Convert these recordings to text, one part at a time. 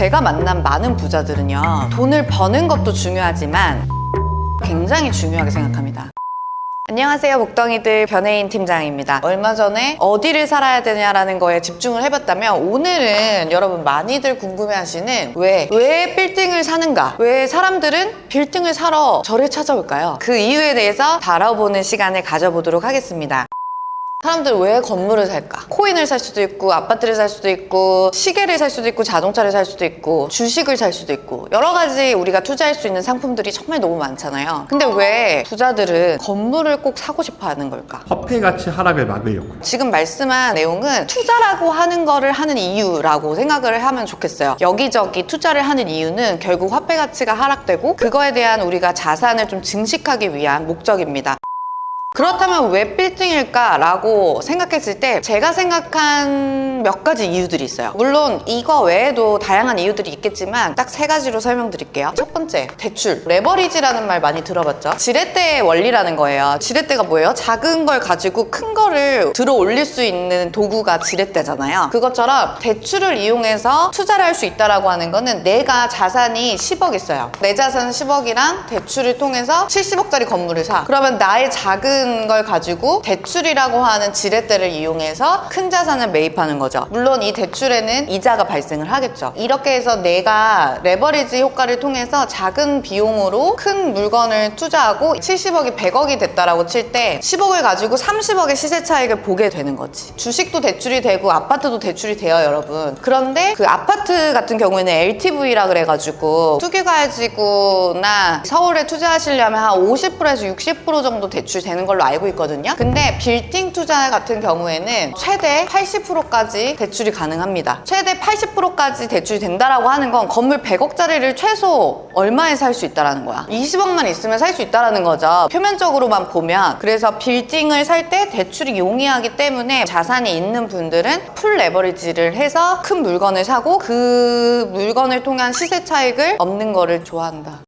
제가 만난 많은 부자들은요, 돈을 버는 것도 중요하지만 굉장히 중요하게 생각합니다. 안녕하세요, 복덩이들 변혜인 팀장입니다. 얼마 전에 어디를 살아야 되냐라는 거에 집중을 해봤다면, 오늘은 여러분 많이들 궁금해하시는 왜 빌딩을 사는가? 왜 사람들은 빌딩을 사러 저를 찾아올까요? 그 이유에 대해서 다뤄보는 시간을 가져보도록 하겠습니다. 사람들 왜 건물을 살까? 코인을 살 수도 있고, 아파트를 살 수도 있고, 시계를 살 수도 있고, 자동차를 살 수도 있고, 주식을 살 수도 있고, 여러 가지 우리가 투자할 수 있는 상품들이 정말 너무 많잖아요. 근데 왜 부자들은 건물을 꼭 사고 싶어 하는 걸까? 화폐 가치 하락을 막으려고. 지금 말씀한 내용은 투자라고 하는 거를 하는 이유라고 생각을 하면 좋겠어요. 여기저기 투자를 하는 이유는 결국 화폐 가치가 하락되고, 그거에 대한 우리가 자산을 좀 증식하기 위한 목적입니다. 그렇다면 왜 빌딩일까? 라고 생각했을 때 제가 생각한 몇 가지 이유들이 있어요. 물론 이거 외에도 다양한 이유들이 있겠지만 딱 3가지로 설명드릴게요. 첫 번째, 대출. 레버리지라는 말 많이 들어봤죠? 지렛대의 원리라는 거예요. 지렛대가 뭐예요? 작은 걸 가지고 큰 거를 들어 올릴 수 있는 도구가 지렛대잖아요. 그것처럼 대출을 이용해서 투자를 할 수 있다라고 하는 거는, 내가 자산이 10억 있어요. 내 자산 10억이랑 대출을 통해서 70억짜리 건물을 사. 그러면 나의 작은 걸 가지고 대출이라고 하는 지렛대를 이용해서 큰 자산을 매입하는 거죠. 물론 이 대출에는 이자가 발생을 하겠죠. 이렇게 해서 내가 레버리지 효과를 통해서 작은 비용으로 큰 물건을 투자하고 70억이 100억이 됐다라고 칠 때 10억을 가지고 30억의 시세 차익을 보게 되는 거지. 주식도 대출이 되고 아파트도 대출이 돼요, 여러분. 그런데 그 아파트 같은 경우에는 LTV라 그래가지고 투기과열지구나 서울에 투자하시려면 한 50%에서 60% 정도 대출 되는 걸로 알고 있거든요. 근데 빌딩 투자 같은 경우에는 최대 80%까지 대출이 가능합니다. 최대 80%까지 대출이 된다라고 하는 건 건물 100억짜리를 최소 얼마에 살 수 있다라는 거야. 20억만 있으면 살 수 있다라는 거죠. 표면적으로만 보면. 그래서 빌딩을 살 때 대출이 용이하기 때문에 자산이 있는 분들은 풀 레버리지를 해서 큰 물건을 사고, 그 물건을 통한 시세 차익을 얻는 거를 좋아한다.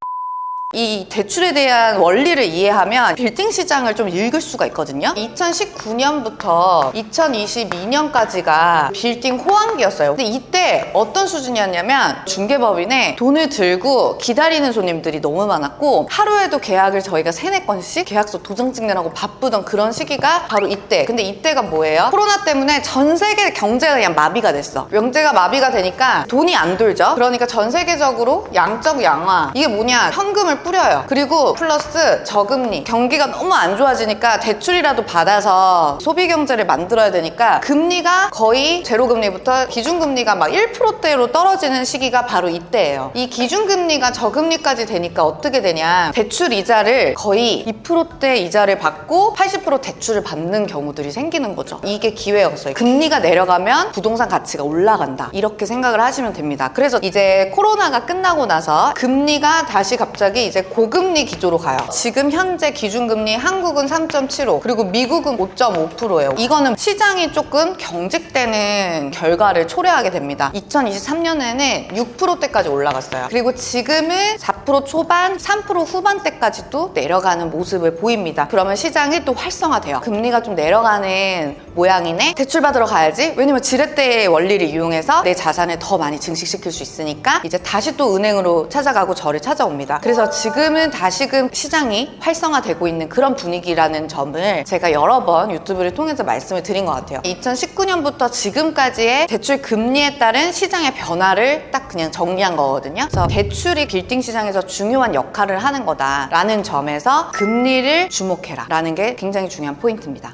이 대출에 대한 원리를 이해하면 빌딩 시장을 좀 읽을 수가 있거든요. 2019년부터 2022년까지가 빌딩 호황기였어요. 근데 이때 어떤 수준이었냐면, 중개법인에 돈을 들고 기다리는 손님들이 너무 많았고, 하루에도 계약을 저희가 3-4건씩 계약서 도장 찍느라고 바쁘던 그런 시기가 바로 이때. 근데 이때가 뭐예요? 코로나 때문에 전 세계 경제가 그냥 마비가 됐어. 경제가 마비가 되니까 돈이 안 돌죠. 그러니까 전 세계적으로 양적 양화. 이게 뭐냐? 현금을 뿌려요. 그리고 플러스 저금리. 경기가 너무 안 좋아지니까 대출이라도 받아서 소비 경제를 만들어야 되니까 금리가 거의 제로금리부터 기준금리가 막 1%대로 떨어지는 시기가 바로 이때예요. 이 기준금리가 저금리까지 되니까 어떻게 되냐? 대출 이자를 거의 2%대 이자를 받고 80% 대출을 받는 경우들이 생기는 거죠. 이게 기회였어요. 금리가 내려가면 부동산 가치가 올라간다. 이렇게 생각을 하시면 됩니다. 그래서 이제 코로나가 끝나고 나서 금리가 다시 갑자기 이제 고금리 기조로 가요. 지금 현재 기준금리 한국은 3.75, 그리고 미국은 5.5%예요. 이거는 시장이 조금 경직되는 결과를 초래하게 됩니다. 2023년에는 6%대까지 올라갔어요. 그리고 지금은 4% 초반, 3% 후반대까지도 내려가는 모습을 보입니다. 그러면 시장이 또 활성화돼요. 금리가 좀 내려가는 모양이네? 대출 받으러 가야지? 왜냐면 지렛대의 원리를 이용해서 내 자산을 더 많이 증식시킬 수 있으니까 이제 다시 또 은행으로 찾아가고 저를 찾아옵니다. 그래서 지금은 다시금 시장이 활성화되고 있는 그런 분위기라는 점을 제가 여러 번 유튜브를 통해서 말씀을 드린 것 같아요. 2019년부터 지금까지의 대출 금리에 따른 시장의 변화를 딱 그냥 정리한 거거든요. 그래서 대출이 빌딩 시장에서 중요한 역할을 하는 거다라는 점에서 금리를 주목해라 라는 게 굉장히 중요한 포인트입니다.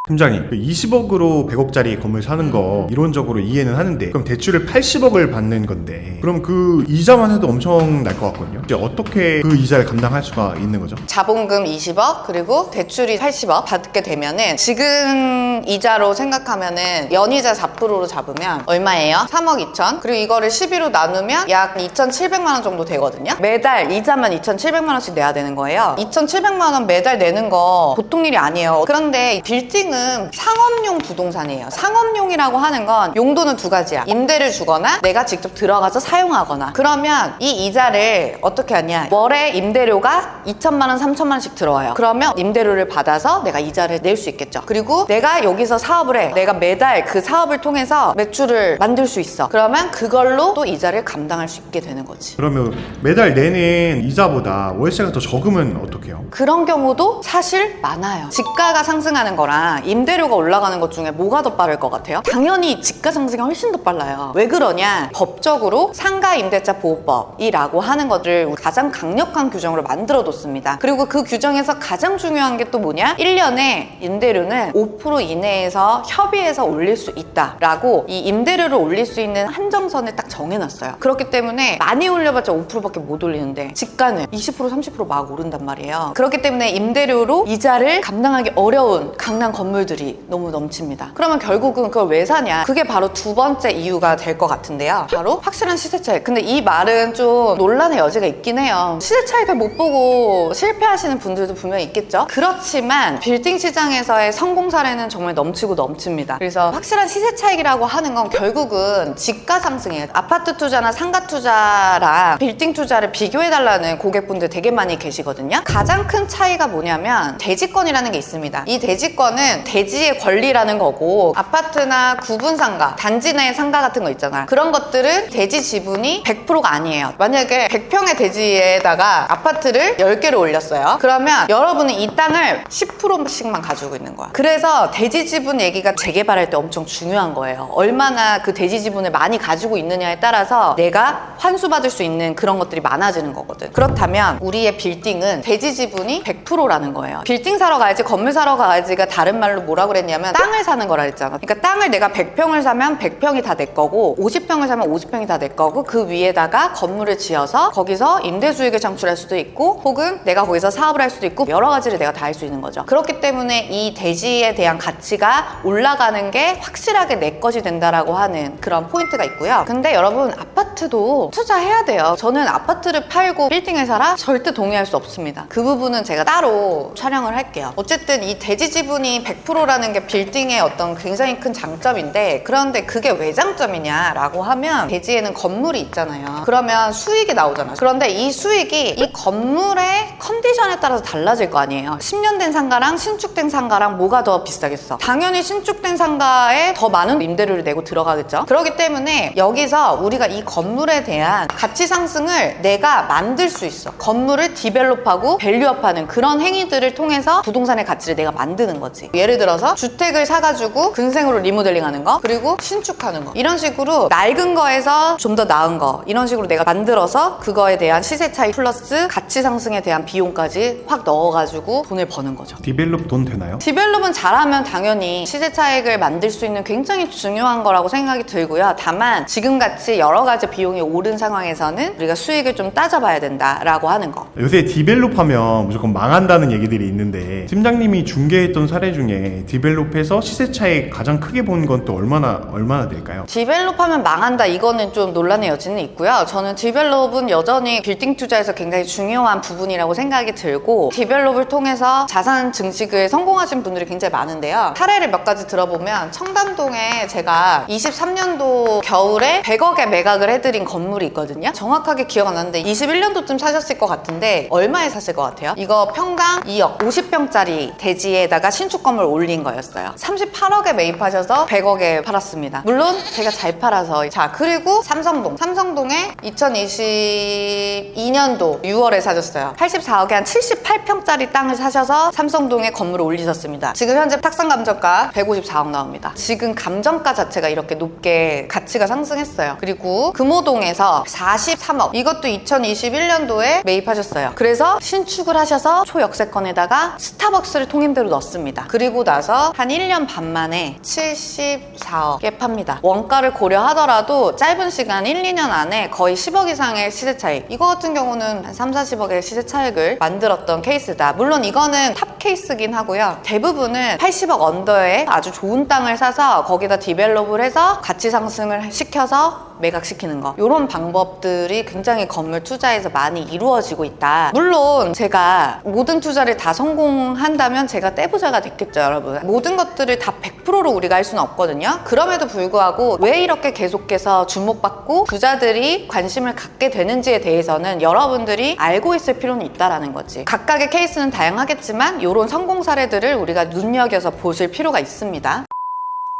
팀장님, 20억으로 100억짜리 건물 사는 거 이론적으로 이해는 하는데, 그럼 대출을 80억을 받는 건데, 그럼 그 이자만 해도 엄청 날 것 같거든요. 이제 어떻게 그 이자를 감당할 수가 있는 거죠? 자본금 20억 그리고 대출이 80억 받게 되면은, 지금 이자로 생각하면은 연이자 4%로 잡으면 얼마예요? 3억 2천. 그리고 이거를 12로 나누면 약 2,700만 원 정도 되거든요. 매달 이자만 2,700만 원씩 내야 되는 거예요. 2,700만 원 매달 내는 거 보통 일이 아니에요. 그런데 빌딩은 빌딩은 상업용 부동산이에요. 상업용이라고 하는 건 용도는 두 가지야. 임대를 주거나 내가 직접 들어가서 사용하거나. 그러면 이 이자를 어떻게 하냐, 월에 임대료가 2천만 원, 3천만 원씩 들어와요. 그러면 임대료를 받아서 내가 이자를 낼 수 있겠죠. 그리고 내가 여기서 사업을 해. 내가 매달 그 사업을 통해서 매출을 만들 수 있어. 그러면 그걸로 또 이자를 감당할 수 있게 되는 거지. 그러면 매달 내는 이자보다 월세가 더 적으면 어떡해요? 그런 경우도 사실 많아요. 지가가 상승하는 거랑 임대료가 올라가는 것 중에 뭐가 더 빠를 것 같아요? 당연히 지가 상승이 훨씬 더 빨라요. 왜 그러냐? 법적으로 상가임대차 보호법이라고 하는 것을 가장 강력한 규정으로 만들어뒀습니다. 그리고 그 규정에서 가장 중요한 게 또 뭐냐? 1년에 임대료는 5% 이내에서 협의해서 올릴 수 있다라고 이 임대료를 올릴 수 있는 한정선을 딱 정해놨어요. 그렇기 때문에 많이 올려봤자 5%밖에 못 올리는데 지가는 20% 30% 오른단 말이에요. 그렇기 때문에 임대료로 이자를 감당하기 어려운 강남 건물들이 너무 넘칩니다. 그러면 결국은 그걸 왜 사냐? 그게 바로 두 번째 이유가 될 것 같은데요. 바로 확실한 시세 차익. 근데 이 말은 좀 논란의 여지가 있긴 해요. 시세 차익을 못 보고 실패하시는 분들도 분명히 있겠죠. 그렇지만 빌딩 시장에서의 성공 사례는 정말 넘치고 넘칩니다. 그래서 확실한 시세 차익이라고 하는 건 결국은 지가 상승이에요. 아파트 투자나 상가 투자랑 빌딩 투자를 비교해달라는 고객분들 되게 많이 계시거든요. 가장 큰 차이가 뭐냐면 대지권이라는 게 있습니다. 이 대지권은 대지의 권리라는 거고, 아파트나 구분 상가, 단지 내 상가 같은 거 있잖아. 그런 것들은 대지 지분이 100%가 아니에요. 만약에 100평의 대지에다가 아파트를 10개를 올렸어요. 그러면 여러분은 이 땅을 10%씩만 가지고 있는 거야. 그래서 대지 지분 얘기가 재개발할 때 엄청 중요한 거예요. 얼마나 그 대지 지분을 많이 가지고 있느냐에 따라서 내가 환수받을 수 있는 그런 것들이 많아지는 거거든. 그렇다면 우리의 빌딩은 대지 지분이 100%라는 거예요. 빌딩 사러 가야지, 건물 사러 가야지가 다른 말로 뭐라고 그랬냐면 땅을 사는 거라 했잖아. 그러니까 땅을 내가 100평을 사면 100평이 다 내 거고, 50평을 사면 50평이 다 내 거고, 그 위에다가 건물을 지어서 거기서 임대 수익을 창출할 수도 있고, 혹은 내가 거기서 사업을 할 수도 있고, 여러 가지를 내가 다 할 수 있는 거죠. 그렇기 때문에 이 대지에 대한 가치가 올라가는 게 확실하게 내 것이 된다라고 하는 그런 포인트가 있고요. 근데 여러분, 아파트도 투자해야 돼요. 저는 아파트를 팔고 빌딩을 사라? 절대 동의할 수 없습니다. 그 부분은 제가 따로 촬영을 할게요. 어쨌든 이 대지 지분이 100%라는 게 빌딩의 어떤 굉장히 큰 장점인데, 그런데 그게 왜 장점이냐라고 하면 대지에는 건물이 있잖아요. 그러면 수익이 나오잖아요. 그런데 이 수익이 이 건물의 컨디션에 따라서 달라질 거 아니에요. 10년 된 상가랑 신축된 상가랑 뭐가 더 비싸겠어? 당연히 신축된 상가에 더 많은 임대료를 내고 들어가겠죠. 그렇기 때문에 여기서 우리가 이 건물에 대한 가치 상승을 내가 만들 수 있어. 건물을 디벨롭하고 밸류업하는 그런 행위들을 통해서 부동산의 가치를 내가 만드는 거지. 예를 들어서 주택을 사가지고 근생으로 리모델링하는 거, 그리고 신축하는 거, 이런 식으로 낡은 거에서 좀 더 나은 거, 이런 식으로 내가 만들어서 그거에 대한 시세 차익 플러스 가치 상승에 대한 비용까지 확 넣어가지고 돈을 버는 거죠. 디벨롭 돈 되나요? 디벨롭은 잘하면 당연히 시세 차익을 만들 수 있는 굉장히 중요한 거라고 생각이 들고요. 다만 지금같이 여러 가지 비용이 오른 상황에서는 우리가 수익을 좀 따져봐야 된다라고 하는 거. 요새 디벨롭 하면 무조건 망한다는 얘기들이 있는데, 팀장님이 중개했던 사례 중에 디벨롭해서 시세 차익 가장 크게 본 건 또 얼마나 될까요? 디벨롭하면 망한다, 이거는 좀 논란의 여지는 있고요. 저는 디벨롭은 여전히 빌딩 투자에서 굉장히 중요한 부분이라고 생각이 들고, 디벨롭을 통해서 자산 증식을 성공하신 분들이 굉장히 많은데요. 사례를 몇 가지 들어보면, 청담동에 제가 23년도 겨울에 100억에 매각을 해드린 건물이 있거든요. 정확하게 기억 안 나는데 21년도쯤 사셨을 것 같은데 얼마에 샀을 것 같아요? 이거 평당 2억, 50평짜리 대지에다가 신축 건물 올린 거였어요. 38억에 매입하셔서 100억에 팔았습니다. 물론 제가 잘 팔아서. 자, 그리고 삼성동에 2022년도 6월에 사셨어요. 84억에 한 78평짜리 땅을 사셔서 삼성동에 건물을 올리셨습니다. 지금 현재 탁상 감정가 154억 나옵니다. 지금 감정가 자체가 이렇게 높게 가치가 상승했어요. 그리고 금호동에서 43억, 이것도 2021년도에 매입하셨어요. 그래서 신축을 하셔서 초역세권에다가 스타벅스를 통임대로 넣습니다. 그리고 나서 한 1년 반 만에 74억에 팝니다. 원가를 고려하더라도 짧은 시간 1, 2년 안에 거의 10억 이상의 시세 차익, 이거 같은 경우는 한 3, 40억의 시세 차익을 만들었던 케이스다. 물론 이거는 탑 케이스긴 하고요. 대부분은 80억 언더에 아주 좋은 땅을 사서 거기다 디벨롭을 해서 가치 상승을 시켜서 매각시키는 거, 이런 방법들이 굉장히 건물 투자에서 많이 이루어지고 있다. 물론 제가 모든 투자를 다 성공한다면 제가 떼부자가 됐겠죠, 여러분. 모든 것들을 다 100%로 우리가 할 수는 없거든요. 그럼에도 불구하고 왜 이렇게 계속해서 주목받고 부자들이 관심을 갖게 되는지에 대해서는 여러분들이 알고 있을 필요는 있다라는 거지. 각각의 케이스는 다양하겠지만 이런 성공 사례들을 우리가 눈여겨서 보실 필요가 있습니다.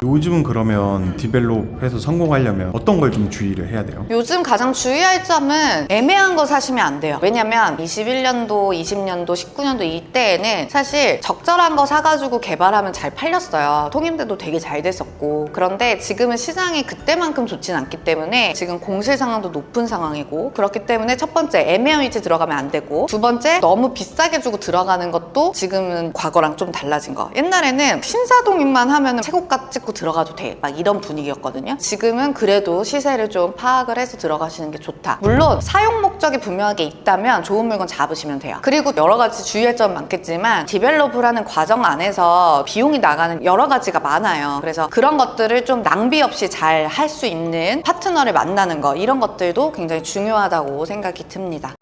요즘은 그러면 디벨롭해서 성공하려면 어떤 걸 좀 주의를 해야 돼요? 요즘 가장 주의할 점은 애매한 거 사시면 안 돼요. 왜냐면 21년도, 20년도, 19년도 이때에는 사실 적절한 거 사가지고 개발하면 잘 팔렸어요. 통임대도 되게 잘 됐었고. 그런데 지금은 시장이 그때만큼 좋진 않기 때문에 지금 공실 상황도 높은 상황이고, 그렇기 때문에 첫 번째 애매한 위치 들어가면 안 되고, 두 번째 너무 비싸게 주고 들어가는 것도 지금은 과거랑 좀 달라진 거. 옛날에는 신사동입만 하면 최고가 찍고 들어가도 돼, 막 이런 분위기였거든요. 지금은 그래도 시세를 좀 파악을 해서 들어가시는 게 좋다. 물론 사용 목적이 분명하게 있다면 좋은 물건 잡으시면 돼요. 그리고 여러 가지 주의할 점 많겠지만 디벨롭을 하는 과정 안에서 비용이 나가는 여러 가지가 많아요. 그래서 그런 것들을 좀 낭비 없이 잘 할 수 있는 파트너를 만나는 거, 이런 것들도 굉장히 중요하다고 생각이 듭니다.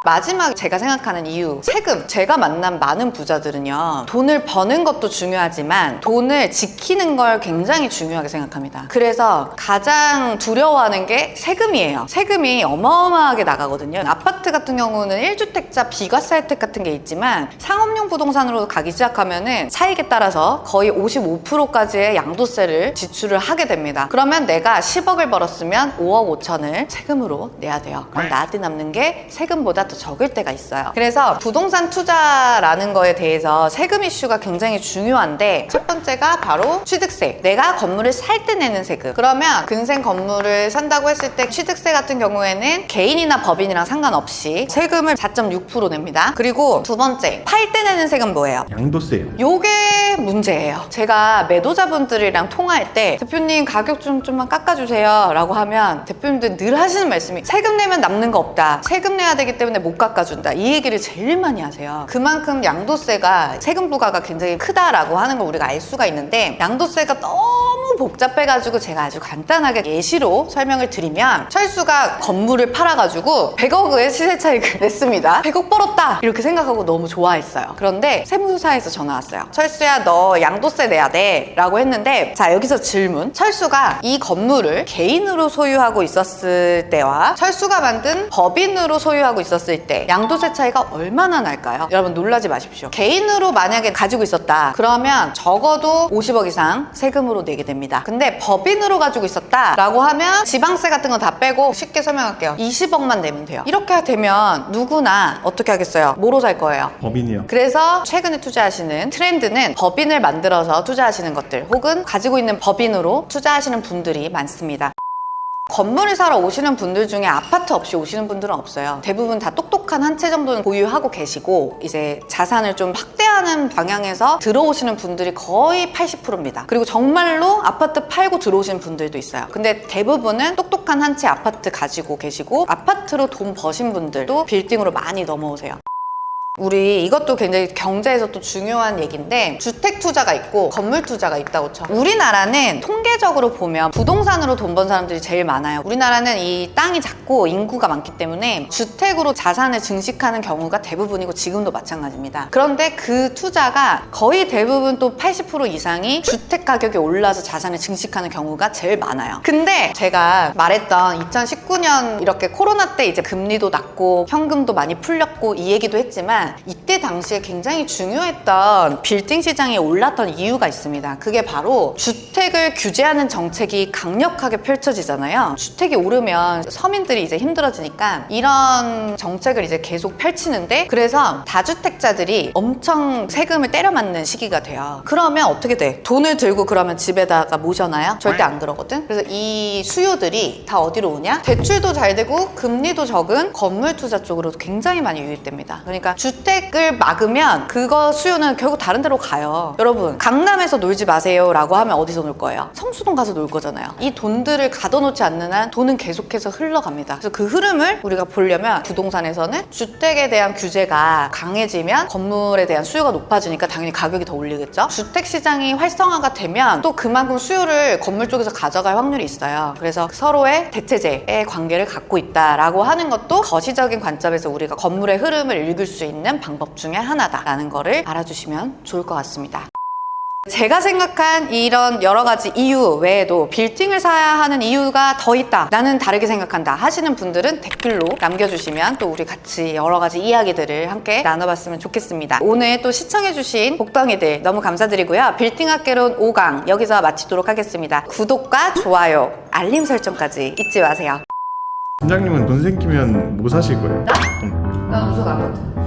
마지막 제가 생각하는 이유, 세금. 제가 만난 많은 부자들은요, 돈을 버는 것도 중요하지만 돈을 지키는 걸 굉장히 중요하게 생각합니다. 그래서 가장 두려워하는 게 세금이에요. 세금이 어마어마하게 나가거든요. 아파트 같은 경우는 1주택자 비과세 혜택 같은 게 있지만 상업용 부동산으로 가기 시작하면은 차익에 따라서 거의 55%까지의 양도세를 지출을 하게 됩니다. 그러면 내가 10억을 벌었으면 5억 5천을 세금으로 내야 돼요. 그럼 나한테 남는 게 세금보다 더 적을 때가 있어요. 그래서 부동산 투자라는 거에 대해서 세금 이슈가 굉장히 중요한데, 첫 번째가 바로 취득세. 내가 건물을 살 때 내는 세금. 그러면 근생 건물을 산다고 했을 때 취득세 같은 경우에는 개인이나 법인이랑 상관없이 세금을 4.6% 냅니다. 그리고 두 번째, 팔 때 내는 세금 뭐예요? 양도세요. 요게 문제예요. 제가 매도자분들이랑 통화할 때 대표님 가격 좀만 깎아주세요 라고 하면 대표님들 늘 하시는 말씀이 세금 내면 남는 거 없다, 세금 내야 되기 때문에 못 깎아준다, 이 얘기를 제일 많이 하세요. 그만큼 양도세가 세금 부과가 굉장히 크다라고 하는 걸 우리가 알 수가 있는데, 양도세가 너무 복잡해가지고 제가 아주 간단하게 예시로 설명을 드리면, 철수가 건물을 팔아가지고 100억의 시세 차익을 냈습니다. 100억 벌었다 이렇게 생각하고 너무 좋아했어요. 그런데 세무사에서 전화 왔어요. 철수야, 너 양도세 내야 돼 라고 했는데, 자 여기서 질문. 철수가 이 건물을 개인으로 소유하고 있었을 때와 철수가 만든 법인으로 소유하고 있었을 때 양도세 차이가 얼마나 날까요? 여러분 놀라지 마십시오. 개인으로 만약에 가지고 있었다 그러면 적어도 50억 이상 세금으로 내게 됩니다. 근데 법인으로 가지고 있었다 라고 하면 지방세 같은 거 다 빼고, 쉽게 설명할게요, 20억만 내면 돼요. 이렇게 되면 누구나 어떻게 하겠어요? 뭐로 살 거예요? 법인이요. 그래서 최근에 투자하시는 트렌드는 법인을 만들어서 투자하시는 것들, 혹은 가지고 있는 법인으로 투자하시는 분들이 많습니다. 건물을 사러 오시는 분들 중에 아파트 없이 오시는 분들은 없어요. 대부분 다 똑똑한 한 채 정도는 보유하고 계시고, 이제 자산을 좀 확대하는 방향에서 들어오시는 분들이 거의 80%입니다. 그리고 정말로 아파트 팔고 들어오시는 분들도 있어요. 근데 대부분은 똑똑한 한 채 아파트 가지고 계시고, 아파트로 돈 버신 분들도 빌딩으로 많이 넘어오세요. 우리 이것도 굉장히 경제에서 또 중요한 얘기인데, 주택 투자가 있고 건물 투자가 있다고 쳐. 우리나라는 통계적으로 보면 부동산으로 돈 번 사람들이 제일 많아요. 우리나라는 이 땅이 작고 인구가 많기 때문에 주택으로 자산을 증식하는 경우가 대부분이고, 지금도 마찬가지입니다. 그런데 그 투자가 거의 대부분 또 80% 이상이 주택 가격이 올라서 자산을 증식하는 경우가 제일 많아요. 근데 제가 말했던 2019년 이렇게 코로나 때 이제 금리도 낮고 현금도 많이 풀렸고 이 얘기도 했지만, 이때 당시에 굉장히 중요했던 빌딩 시장이 올랐던 이유가 있습니다. 그게 바로 주택을 규제하는 정책이 강력하게 펼쳐지잖아요. 주택이 오르면 서민들이 이제 힘들어지니까 이런 정책을 이제 계속 펼치는데, 그래서 다주택자들이 엄청 세금을 때려 맞는 시기가 돼요. 그러면 어떻게 돼? 돈을 들고 그러면 집에다가 모셔놔요? 절대 안 그러거든. 그래서 이 수요들이 다 어디로 오냐? 대출도 잘 되고 금리도 적은 건물 투자 쪽으로 굉장히 많이 유입됩니다. 그러니까 주택 주택을 막으면 그거 수요는 결국 다른 데로 가요. 여러분, 강남에서 놀지 마세요 라고 하면 어디서 놀 거예요? 성수동 가서 놀 거잖아요. 이 돈들을 가둬놓지 않는 한 돈은 계속해서 흘러갑니다. 그래서 그 흐름을 우리가 보려면 부동산에서는 주택에 대한 규제가 강해지면 건물에 대한 수요가 높아지니까 당연히 가격이 더 올리겠죠. 주택 시장이 활성화가 되면 또 그만큼 수요를 건물 쪽에서 가져갈 확률이 있어요. 그래서 서로의 대체제의 관계를 갖고 있다라고 하는 것도 거시적인 관점에서 우리가 건물의 흐름을 읽을 수 있는 방법 중에 하나다라는 거를 알아주시면 좋을 것 같습니다. 제가 생각한 이런 여러 가지 이유 외에도 빌딩을 사야 하는 이유가 더 있다, 나는 다르게 생각한다 하시는 분들은 댓글로 남겨주시면 또 우리 같이 여러 가지 이야기들을 함께 나눠봤으면 좋겠습니다. 오늘 또 시청해주신 복덩이들 너무 감사드리고요. 빌딩학개론 5강 여기서 마치도록 하겠습니다. 구독과 좋아요, 알림 설정까지 잊지 마세요. 팀장님은 돈 생기면 뭐 사실 거예요? 나? 나 운석 안 같아.